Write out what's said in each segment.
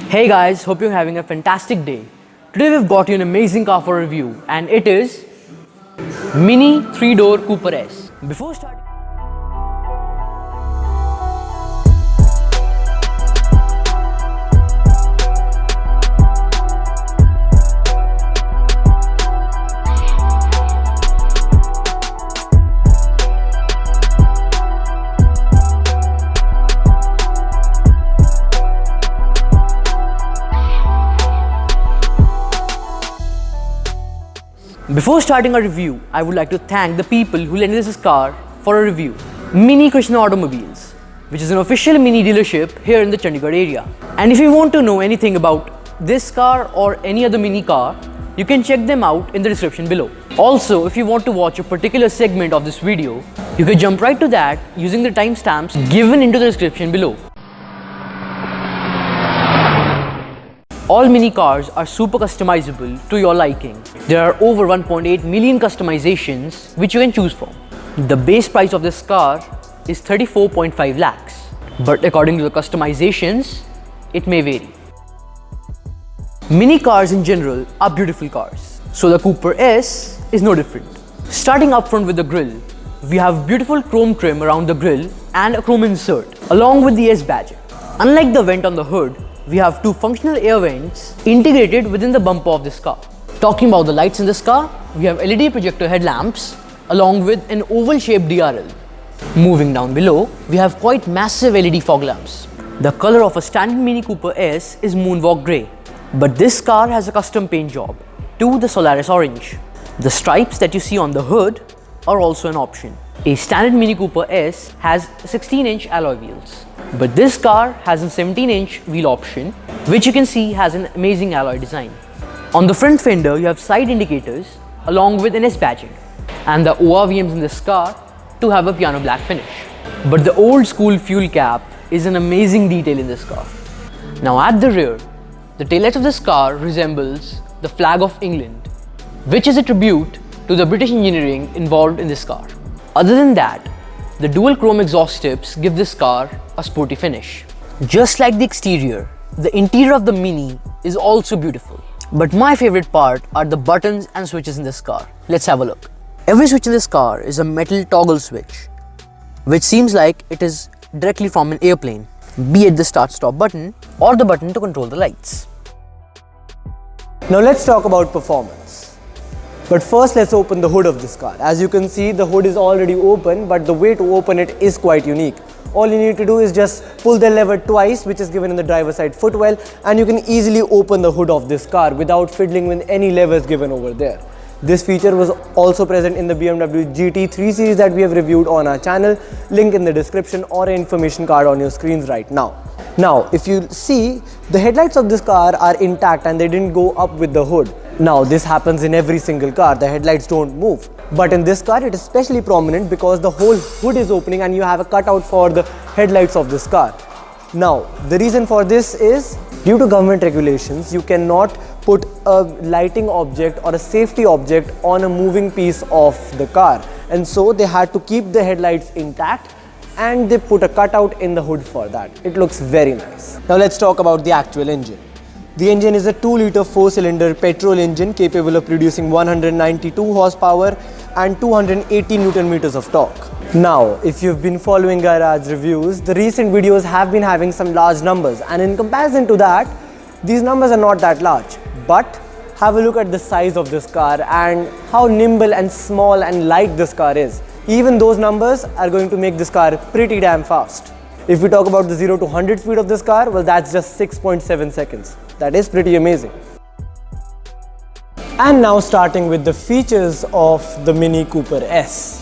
Hey guys, hope you're having a fantastic day. Today we've got you an amazing car for review and it is Mini 3-door Cooper S. Before starting Before starting our review, I would like to thank the people who lent us this car for a review. Mini Krishna Automobiles, which is an official Mini dealership here in the Chandigarh area. And if you want to know anything about this car or any other Mini car, you can check them out in the description below. Also, if you want to watch a particular segment of this video, you can jump right to that using the timestamps given into the description below. All Mini cars are super customizable to your liking. There are over 1.8 million customizations which you can choose from. The base price of this car is 34.5 lakhs. But according to the customizations, it may vary. Mini cars in general are beautiful cars. So the Cooper S is no different. Starting up front with the grille, we have beautiful chrome trim around the grille and a chrome insert along with the S badge. Unlike the vent on the hood, we have two functional air vents integrated within the bumper of this car. Talking about the lights in this car, we have LED projector headlamps along with an oval shaped DRL. Moving down below, we have quite massive LED fog lamps. The color of a standard Mini Cooper S is Moonwalk Grey, but this car has a custom paint job to the Solaris Orange. The stripes that you see on the hood are also an option. A standard Mini Cooper S has 16-inch alloy wheels, but this car has a 17-inch wheel option, which you can see has an amazing alloy design. On the front fender, you have side indicators along with an S badging, and the ORVMs in this car to have a piano black finish. But the old school fuel cap is an amazing detail in this car. Now at the rear, the taillights of this car resembles the flag of England, which is a tribute to the British engineering involved in this car. Other than that, the dual chrome exhaust tips give this car a sporty finish. Just like the exterior, the interior of the Mini is also beautiful. But my favorite part are the buttons and switches in this car. Let's have a look. Every switch in this car is a metal toggle switch, which seems like it is directly from an airplane, be it the start-stop button or the button to control the lights. Now let's talk about performance. But first let's open the hood of this car. As you can see, the hood is already open, but the way to open it is quite unique. All you need to do is just pull the lever twice, which is given in the driver's side footwell, and you can easily open the hood of this car without fiddling with any levers given over there. This feature was also present in the BMW GT 3 Series that we have reviewed on our channel, link in the description or an information card on your screens right now. Now, if you see, the headlights of this car are intact and they didn't go up with the hood. Now, this happens in every single car, the headlights don't move. But in this car, it is especially prominent because the whole hood is opening and you have a cutout for the headlights of this car. Now, the reason for this is due to government regulations, you cannot put a lighting object or a safety object on a moving piece of the car. And so they had to keep the headlights intact and they put a cutout in the hood for that. It looks very nice. Now let's talk about the actual engine. The engine is a 2-liter 4-cylinder petrol engine capable of producing 192 horsepower and 280 Newton meters of torque. Now, if you've been following garage reviews, the recent videos have been having some large numbers, and in comparison to that, these numbers are not that large. But have a look at the size of this car and how nimble and small and light this car is. Even those numbers are going to make this car pretty damn fast. If we talk about the 0 to 100 speed of this car, well, that's just 6.7 seconds. That is pretty amazing. And now starting with the features of the Mini Cooper S.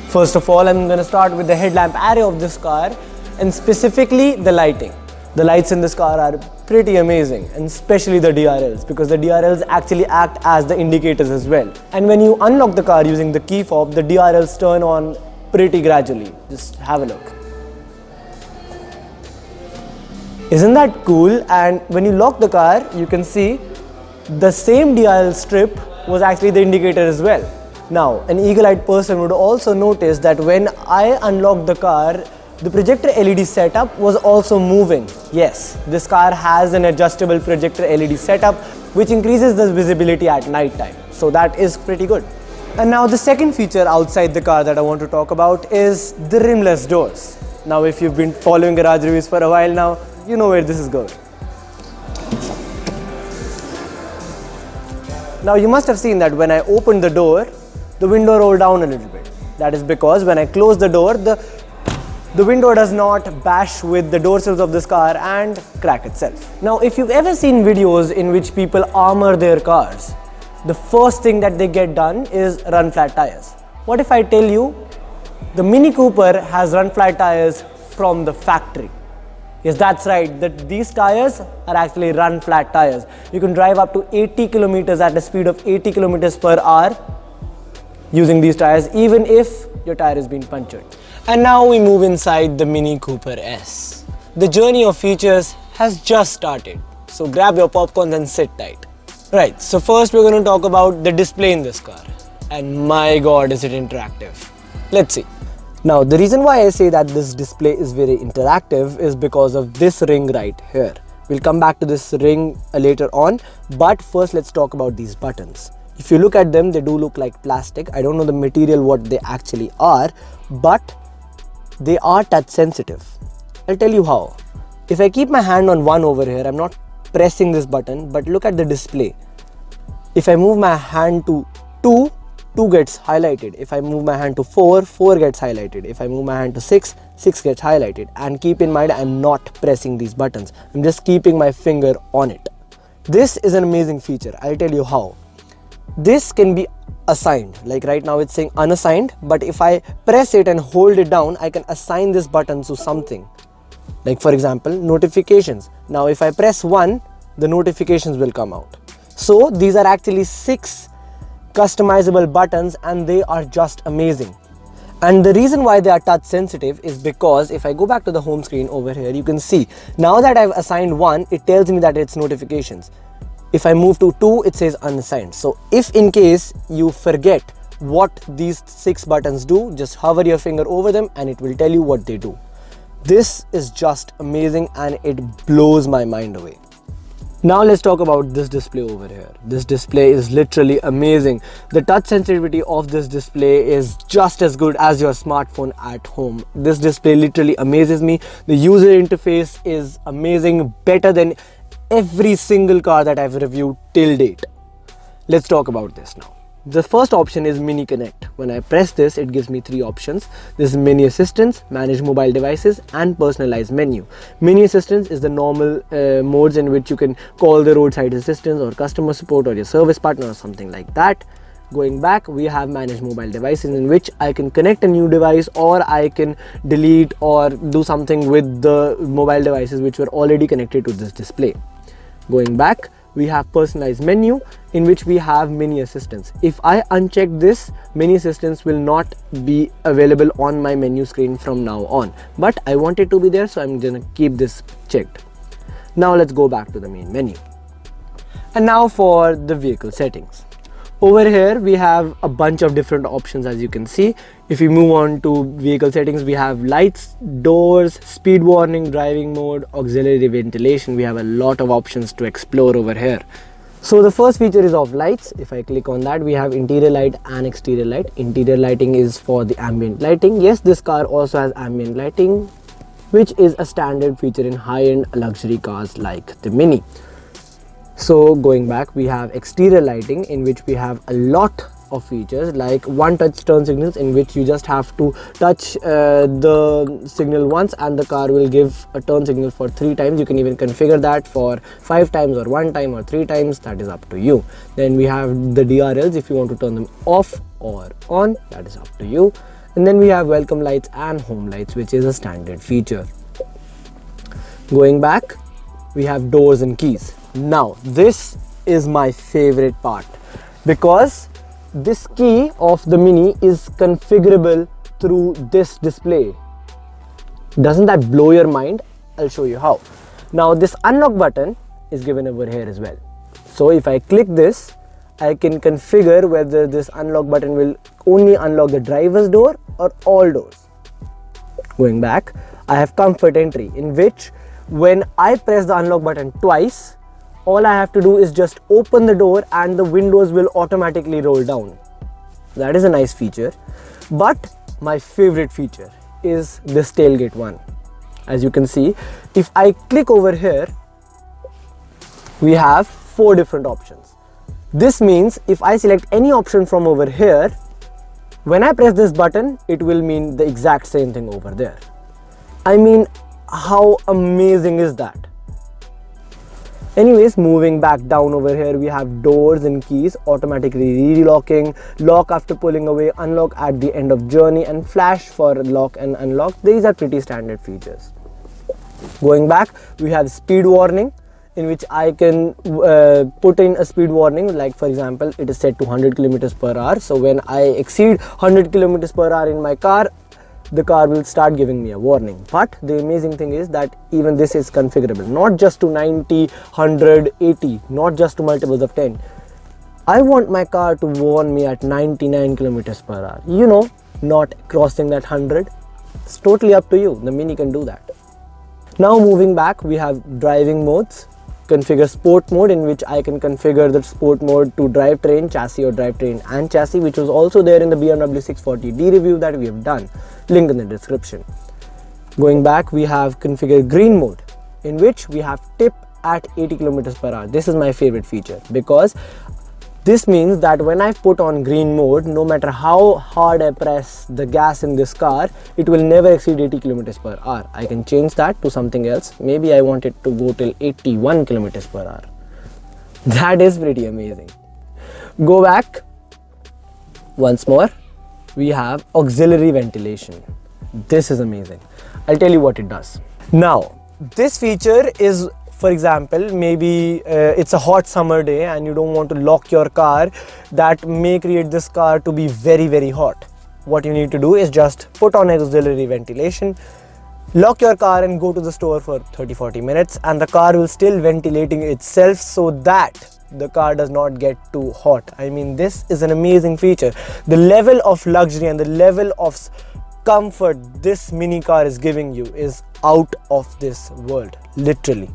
First of all, I'm going to start with the headlamp array of this car and specifically the lighting. The lights in this car are pretty amazing, and especially the DRLs, because the DRLs actually act as the indicators as well. And when you unlock the car using the key fob, the DRLs turn on pretty gradually. Just have a look. Isn't that cool? And when you lock the car, you can see the same DRL strip was actually the indicator as well. Now, an eagle-eyed person would also notice that when I unlock the car, The projector LED setup was also moving. Yes, this car has an adjustable projector LED setup which increases the visibility at night time. So that is pretty good. And now the second feature outside the car that I want to talk about is the rimless doors. Now if you've been following garage reviews for a while now, you know where this is going. Now you must have seen that when I opened the door, the window rolled down a little bit. That is because when I close the door, the window does not bash with the door sills of this car and crack itself. Now if you've ever seen videos in which people armor their cars, the first thing that they get done is run flat tires. What if I tell you the Mini Cooper has run flat tires from the factory? Yes, that's right, that these tires are actually run flat tires. You can drive up to 80 kilometers at a speed of 80 kilometers per hour using these tires, even if your tire is being punctured. And now we move inside the Mini Cooper S. The journey of features has just started, so grab your popcorn and sit tight. Right, so first we're going to talk about the display in this car. And my god, is it interactive. Let's see. Now the reason why I say that this display is very interactive is because of this ring right here. We'll come back to this ring later on, but first let's talk about these buttons. If you look at them, they do look like plastic. I don't know the material what they actually are, but they are touch sensitive. I'll tell you how. If I keep my hand on one over here, I'm not pressing this button, but look at the display. If I move my hand to 2, 2 gets highlighted. If I move my hand to 4, 4 gets highlighted. If I move my hand to 6, 6 gets highlighted. And keep in mind, I'm not pressing these buttons. I'm just keeping my finger on it. This is an amazing feature. I'll tell you how. This can be assigned, like right now it's saying unassigned, but if I press it and hold it down, I can assign this button to something. Like for example, notifications. Now if I press 1, the notifications will come out. So these are actually 6 customizable buttons and they are just amazing. And the reason why they are touch sensitive is because if I go back to the home screen over here, you can see now that I've assigned 1, it tells me that it's notifications. If I move to 2, it says unassigned. So if in case you forget what these 6 buttons do, just hover your finger over them and it will tell you what they do. This is just amazing and it blows my mind away. Now let's talk about this display over here. This display is literally amazing. The touch sensitivity of this display is just as good as your smartphone at home. This display literally amazes me. The user interface is amazing, better than every single car that I've reviewed till date. Let's talk about this now. The first option is Mini Connect. When I press this, it gives me 3 options. This is Mini Assistance, Manage Mobile Devices and Personalized Menu. Mini Assistance is the normal modes in which you can call the roadside assistance or customer support or your service partner or something like that. Going back, we have Manage Mobile Devices, in which I can connect a new device or I can delete or do something with the mobile devices which were already connected to this display. Going back, we have Personalized Menu, in which we have Mini Assistance. If I uncheck this, Mini Assistance will not be available on my menu screen from now on, but I want it to be there, so I'm gonna keep this checked. Now let's go back to the main menu. And now for the vehicle settings. Over here we have a bunch of different options, as you can see. If we move on to vehicle settings, we have lights, doors, speed warning, driving mode, auxiliary ventilation. We have a lot of options to explore over here. So the first feature is of lights. If I click on that, we have interior light and exterior light. Interior lighting is for the ambient lighting. Yes, this car also has ambient lighting, which is a standard feature in high-end luxury cars like the Mini. So going back, we have exterior lighting, in which we have a lot of features like one touch turn signals, in which you just have to touch the signal once and the car will give a turn signal for 3 times. You can even configure that for 5 times or 1 time or 3 times, that is up to you. Then we have the DRLs, if you want to turn them off or on, that is up to you. And then we have welcome lights and home lights, which is a standard feature. Going back, we have doors and keys. Now this is my favorite part, because this key of the Mini is configurable through this display. Doesn't that blow your mind? I'll show you how. Now this unlock button is given over here as well. So if I click this, I can configure whether this unlock button will only unlock the driver's door or all doors. Going back, I have comfort entry, in which when I press the unlock button twice, all I have to do is just open the door and the windows will automatically roll down. That is a nice feature. But my favorite feature is this tailgate one. As you can see, if I click over here, we have 4 different options. This means if I select any option from over here, when I press this button, it will mean the exact same thing over there. I mean, how amazing is that? Anyways, moving back down over here, we have doors and keys, automatically relocking, lock after pulling away, unlock at the end of journey, and flash for lock and unlock. These are pretty standard features. Going back, we have speed warning, in which I can put in a speed warning, like for example, it is set to 100 kilometers per hour. So when I exceed 100 kilometers per hour in my car, the car will start giving me a warning. But the amazing thing is that even this is configurable, not just to 90, 100, 80, not just to multiples of 10. I want my car to warn me at 99 kilometers per hour. You know, not crossing that 100. It's totally up to you. The Mini can do that. Now moving back, we have driving modes. Configure sport mode, in which I can configure the sport mode to drivetrain, chassis, or drivetrain and chassis, which was also there in the BMW 640D review that we have done. Link in the description. Going back, we have configure green mode, in which we have tip at 80 kilometers per hour. This is my favorite feature, because this means that when I put on green mode, no matter how hard I press the gas in this car, it will never exceed 80 kilometers per hour. I can change that to something else. Maybe I want it to go till 81 kilometers per hour. That is pretty amazing. Go back. Once more, we have auxiliary ventilation. This is amazing. I'll tell you what it does. Now, this feature is, for example, maybe it's a hot summer day and you don't want to lock your car. That may create this car to be very, very hot. What you need to do is just put on auxiliary ventilation, lock your car and go to the store for 30-40 minutes, and the car will still ventilating itself so that the car does not get too hot. I mean, this is an amazing feature. The level of luxury and the level of comfort this Mini car is giving you is out of this world, literally.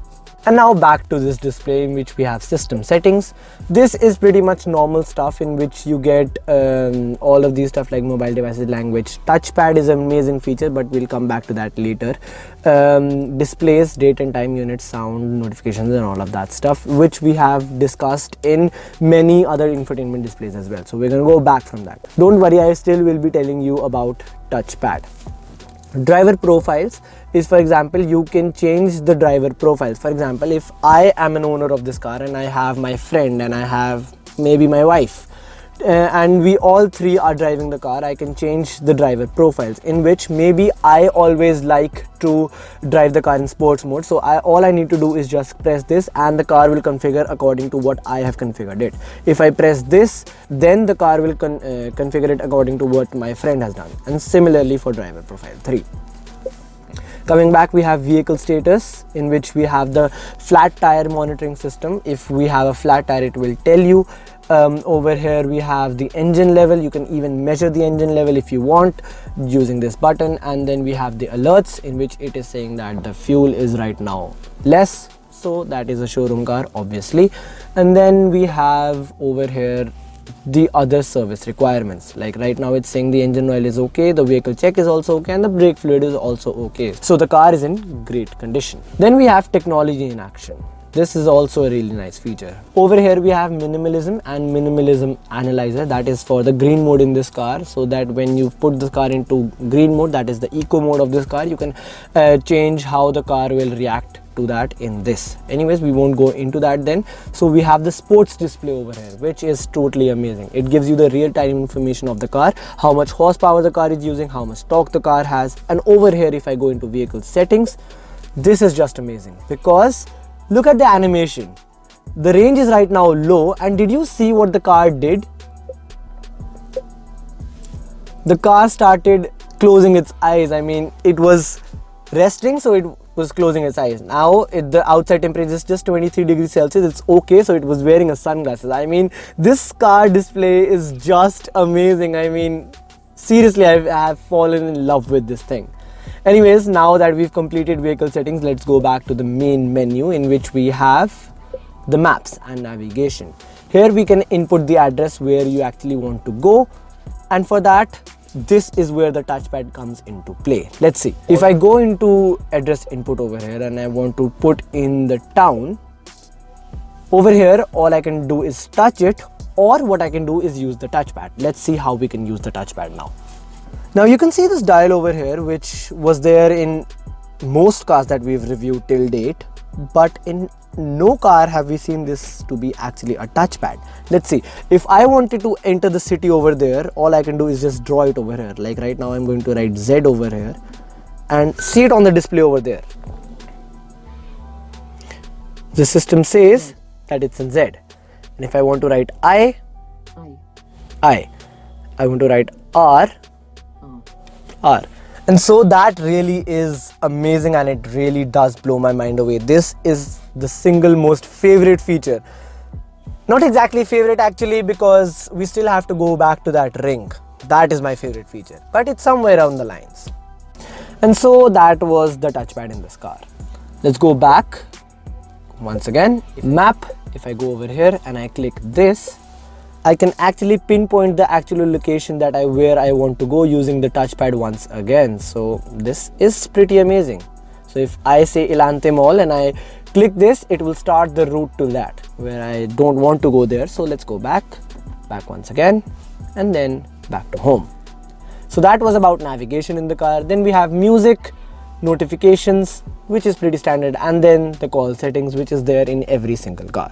And now back to this display, in which we have system settings. This is pretty much normal stuff, in which you get all of these stuff like mobile devices, language. Touchpad is an amazing feature, but we'll come back to that later. Displays, date and time units, sound, notifications and all of that stuff, which we have discussed in many other infotainment displays as well. So we're going to go back from that. Don't worry, I still will be telling you about touchpad. Driver profiles is, for example, you can change the driver profiles. For example, if I am an owner of this car and I have my friend and I have maybe my wife, and we all three are driving the car, I can change the driver profiles, in which maybe I always like to drive the car in sports mode. So all I need to do is just press this and the car will configure according to what I have configured it. If I press this, then the car will configure it according to what my friend has done. And similarly for driver profile 3. Coming back, we have vehicle status, in which we have the flat tire monitoring system. If we have a flat tire, it will tell you. Over here we have the engine level. You can even measure the engine level if you want using this button. And then we have the alerts, in which it is saying that the fuel is right now less. So that is a showroom car, obviously. And then we have over here the other service requirements. Like right now it's saying the engine oil is okay, the vehicle check is also okay, and the brake fluid is also okay. So the car is in great condition. Then we have technology in action. This is also a really nice feature. Over here we have minimalism and minimalism analyzer. That is for the green mode in this car, so that when you put the car into green mode, that is the eco mode of this car, you can change how the car will react to that in this. Anyways, we won't go into that then. So we have the sports display over here, which is totally amazing. It gives you the real-time information of the car, how much horsepower the car is using, how much torque the car has. And over here, if I go into vehicle settings, this is just amazing, because look at the animation. The range is right now low, and did you see what the car did? The car started closing its eyes. I mean, it was resting, so it was closing its eyes. Now the outside temperature is just 23 degrees Celsius. It's okay, so it was wearing a sunglasses. I mean, this car display is just amazing. I mean, seriously, I have fallen in love with this thing. Anyways, now that we've completed vehicle settings, let's go back to the main menu in which we have the maps and navigation. Here we can input the address where you actually want to go, and for that, this is where the touchpad comes into play. Let's see. If I go into address input over here and I want to put in the town, over here all I can do is touch it, or what I can do is use the touchpad. Let's see how we can use the touchpad now. Now you can see this dial over here, which was there in most cars that we've reviewed till date, but in no car have we seen this to be actually a touchpad. Let's see. If I wanted to enter the city over there, all I can do is just draw it over here. Like right now I'm going to write Z over here and see it on the display over there. The system says that it's in Z. And if I want to write I want to write R. And so that really is amazing, and it really does blow my mind away. This is the single most favorite feature. Not exactly favorite actually, because we still have to go back to that ring. That is my favorite feature, but it's somewhere around the lines. And so that was the touchpad in this car. Let's go back once again. Map, if I go over here and I click this, I can actually pinpoint the actual location that where I want to go using the touchpad once again. So this is pretty amazing. So if I say Ilante Mall and I click this, it will start the route to that where I don't want to go there. So let's go back once again, and then back to home. So that was about navigation in the car. Then we have music, notifications, which is pretty standard, and then the call settings, which is there in every single car.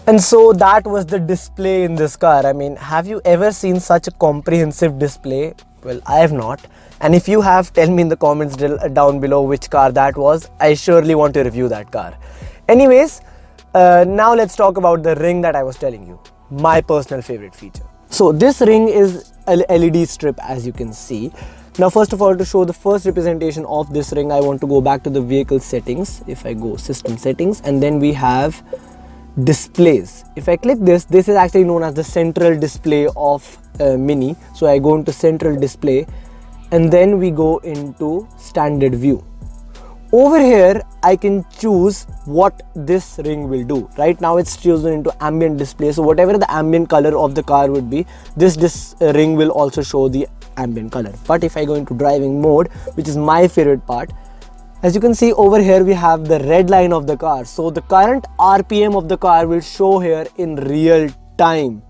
And so that was the display in this car. I mean, have you ever seen such a comprehensive display? Well, I have not. And if you have, tell me in the comments down below which car that was. I surely want to review that car. Anyways, now let's talk about the ring that I was telling you. My personal favorite feature. So this ring is a LED strip, as you can see. Now, first of all, to show the first representation of this ring, I want to go back to the vehicle settings. If I go system settings, and then we have displays. If I click this, this is actually known as the central display of Mini. So I go into central display, and then we go into standard view. Over here I can choose what this ring will do. Right now it's chosen into ambient display, so whatever the ambient color of the car would be, this ring will also show the ambient color. But if I go into driving mode, which is my favorite part, as you can see over here we have the red line of the car. So the current RPM of the car will show here in real time.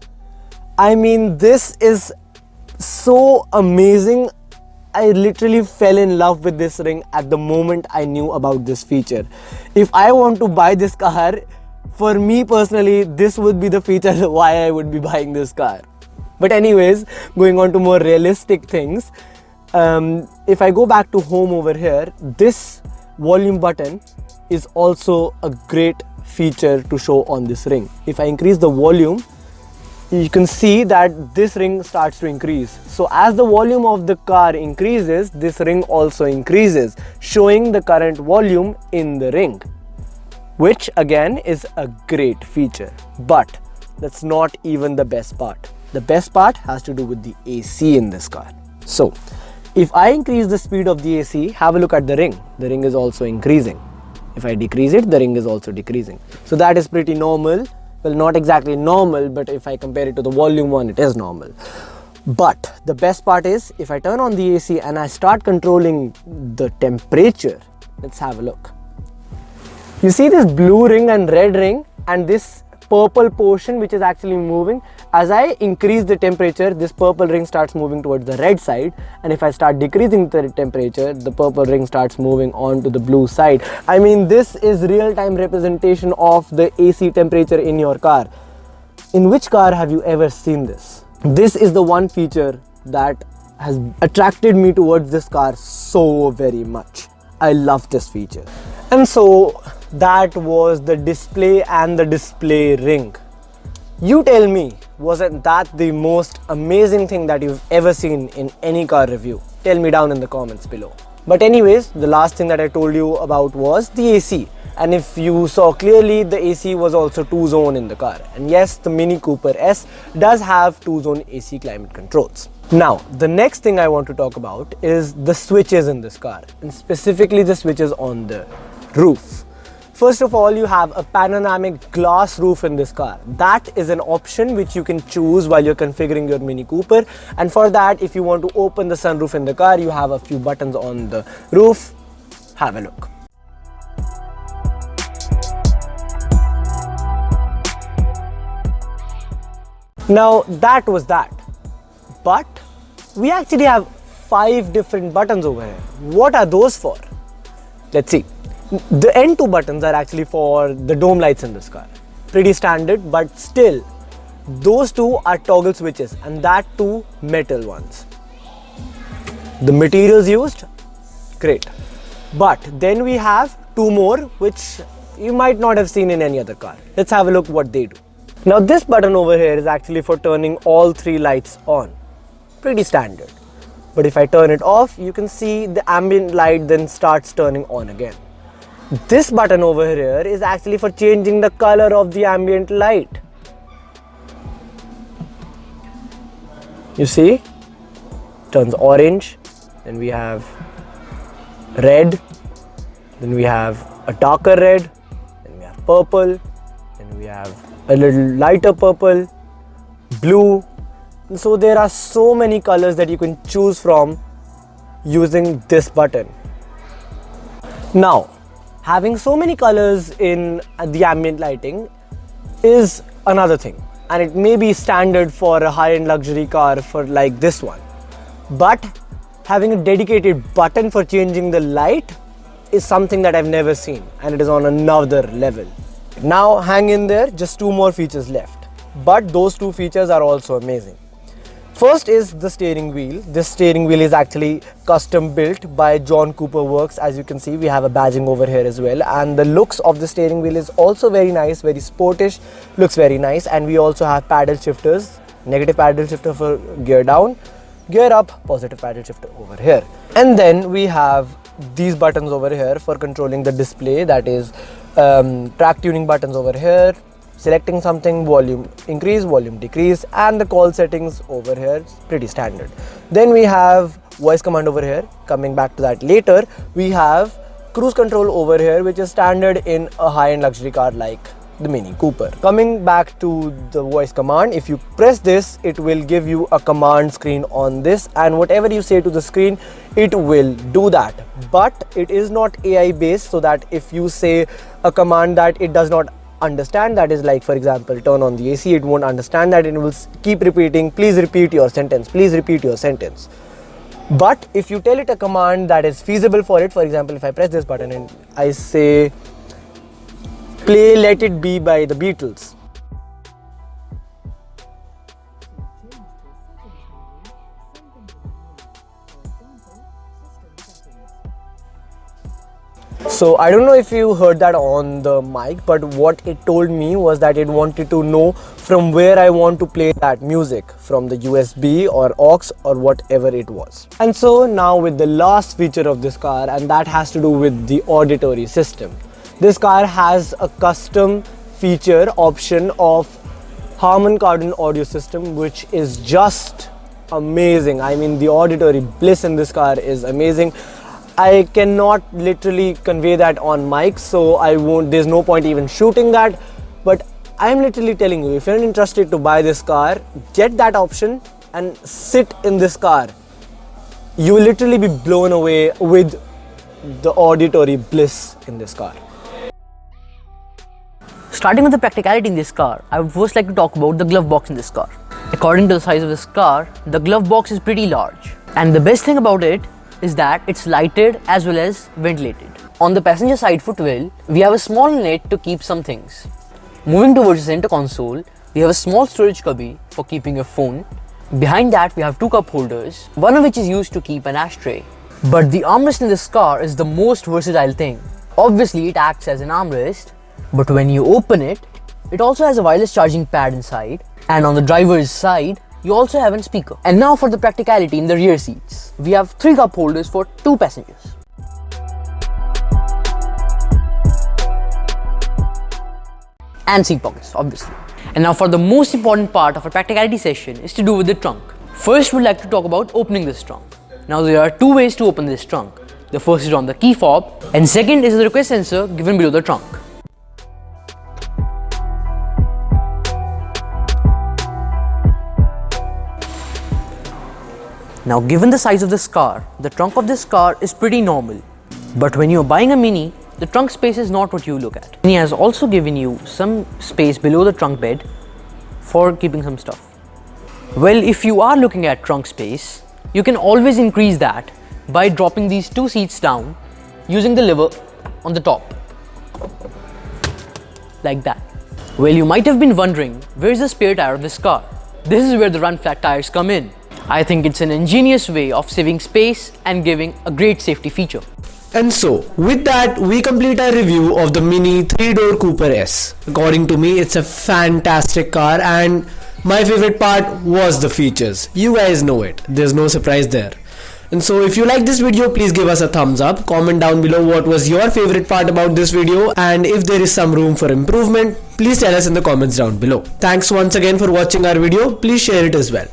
I mean, this is so amazing. I literally fell in love with this ring at the moment I knew about this feature. If I want to buy this car, for me personally, this would be the feature why I would be buying this car. But anyways, going on to more realistic things, if I go back to home over here, this volume button is also a great feature to show on this ring. If I increase the volume, you can see that this ring starts to increase. So as the volume of the car increases, this ring also increases, showing the current volume in the ring, which again is a great feature. But that's not even the best part. The best part has to do with the AC in this car. So if I increase the speed of the AC, have a look at the ring. The ring is also increasing. If I decrease it, the ring is also decreasing. So that is pretty normal. Well, not exactly normal, but if I compare it to the volume one, it is normal. But the best part is, if I turn on the AC and I start controlling the temperature, let's have a look. You see this blue ring and red ring and this purple portion which is actually moving. As I increase the temperature, this purple ring starts moving towards the red side, and if I start decreasing the temperature, the purple ring starts moving on to the blue side. I mean, this is real-time representation of the AC temperature in your car. In which car have you ever seen this? This is the one feature that has attracted me towards this car so very much. I love this feature. And so that was the display and the display ring. You tell me, wasn't that the most amazing thing that you've ever seen in any car review? Tell me down in the comments below. But anyways, the last thing that I told you about was the AC. And if you saw clearly, the AC was also 2-zone in the car. And yes, the Mini Cooper S does have 2-zone AC climate controls. Now, the next thing I want to talk about is the switches in this car, and specifically the switches on the roof. First of all, you have a panoramic glass roof in this car. That is an option which you can choose while you're configuring your Mini Cooper. And for that, if you want to open the sunroof in the car, you have a few buttons on the roof. Have a look. Now, that was that. But we actually have 5 different buttons over here. What are those for? Let's see. The N2 buttons are actually for the dome lights in this car. Pretty standard, but still, those 2 are toggle switches, and that too metal ones. The materials used, great. But then we have 2 more which you might not have seen in any other car. Let's have a look what they do. Now this button over here is actually for turning all 3 lights on. Pretty standard. But if I turn it off, you can see the ambient light then starts turning on again. This button over here is actually for changing the color of the ambient light. You see? Turns orange, then we have red, then we have a darker red, then we have purple, then we have a little lighter purple, blue. So there are so many colors that you can choose from using this button. Now, having so many colors in the ambient lighting is another thing, and it may be standard for a high-end luxury car for like this one. But having a dedicated button for changing the light is something that I've never seen, and it is on another level. Now hang in there, just 2 more features left. But those 2 features are also amazing. First is the steering wheel. This steering wheel is actually custom built by John Cooper Works. As you can see, we have a badging over here as well, and the looks of the steering wheel is also very nice, very sportish, looks very nice. And we also have paddle shifters, negative paddle shifter for gear down, gear up, positive paddle shifter over here. And then we have these buttons over here for controlling the display, that is track tuning buttons over here, selecting something, volume increase, volume decrease, and the call settings over here, pretty standard. Then we have voice command over here, coming back to that later. We have cruise control over here, which is standard in a high-end luxury car like the Mini Cooper. Coming back to the voice command, if you press this, it will give you a command screen on this, and whatever you say to the screen, it will do that. But it is not AI based, so that if you say a command that it does not understand, that is like, for example, turn on the AC, it won't understand that, and it will keep repeating, please repeat your sentence, please repeat your sentence. But if you tell it a command that is feasible for it, for example, if I press this button and I say play Let It Be by the Beatles, so I don't know if you heard that on the mic, but what it told me was that it wanted to know from where I want to play that music, from the USB or aux or whatever it was. And so now with the last feature of this car, and that has to do with the auditory system. This car has a custom feature option of Harman Kardon audio system, which is just amazing. I mean, the auditory bliss in this car is amazing. I cannot literally convey that on mic, so there's no point even shooting that. But I'm literally telling you, if you're interested to buy this car, get that option and sit in this car. You will literally be blown away with the auditory bliss in this car. Starting with the practicality in this car, I would first like to talk about the glove box in this car. According to the size of this car, the glove box is pretty large. And the best thing about it is that it's lighted as well as ventilated. On the passenger side footwell, we have a small inlet to keep some things. Moving towards the center console, we have a small storage cubby for keeping your phone. Behind that, we have 2 cup holders, one of which is used to keep an ashtray. But the armrest in this car is the most versatile thing. Obviously, it acts as an armrest, but when you open it, it also has a wireless charging pad inside, and on the driver's side, you also have a speaker. And now for the practicality in the rear seats. We have 3 cup holders for 2 passengers. And seat pockets, obviously. And now for the most important part of our practicality session is to do with the trunk. First, we'd like to talk about opening this trunk. Now, there are two ways to open this trunk. The first is on the key fob, and second is the request sensor given below the trunk. Now, given the size of this car, the trunk of this car is pretty normal. But when you're buying a Mini, the trunk space is not what you look at. Mini has also given you some space below the trunk bed for keeping some stuff. Well, if you are looking at trunk space, you can always increase that by dropping these two seats down using the lever on the top. Like that. Well, you might have been wondering, where is the spare tire of this car? This is where the run flat tires come in. I think it's an ingenious way of saving space and giving a great safety feature. And so, with that, we complete our review of the Mini 3-door Cooper S. According to me, it's a fantastic car, and my favorite part was the features. You guys know it. There's no surprise there. And so, if you like this video, please give us a thumbs up. Comment down below what was your favorite part about this video, and if there is some room for improvement, please tell us in the comments down below. Thanks once again for watching our video. Please share it as well.